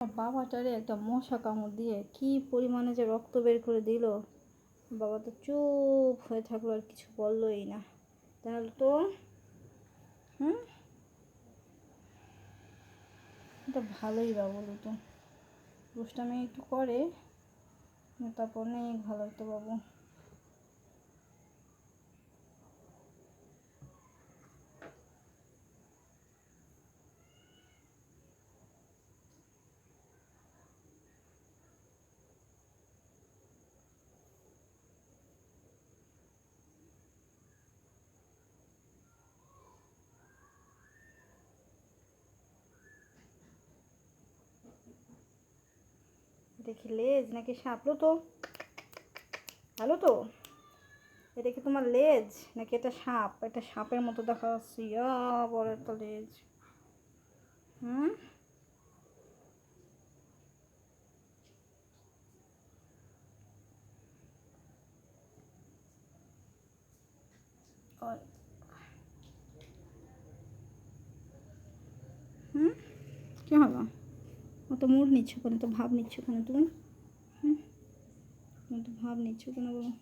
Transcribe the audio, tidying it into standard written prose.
বাবাটারে একটা মশা কামড় দিয়ে কি পরিমাণে যে রক্ত বের করে দিল। বাবা তো চুপ হয়ে থাকলো, আর কিছু বললোই না। তাহলে তো এটা ভালোই বা বলো তো, দুষ্টামি একটু করে, তারপর অনেক ভালো একটা বাবু। দেখি লেজ নাকি সাপলো তো, ভালো তো। এটা কি তোমার লেজ নাকি এটা সাপ? এটা সাপের মতো দেখা যাচ্ছে, ইয়া বড় একটা লেজ। হুম, হুম, কি হলো? অত মুড নিচ্ছ কেন, তো ভাব নিচ্ছ কেন তুমি? হুম, তো ভাব নিচ্ছ কেন বলো?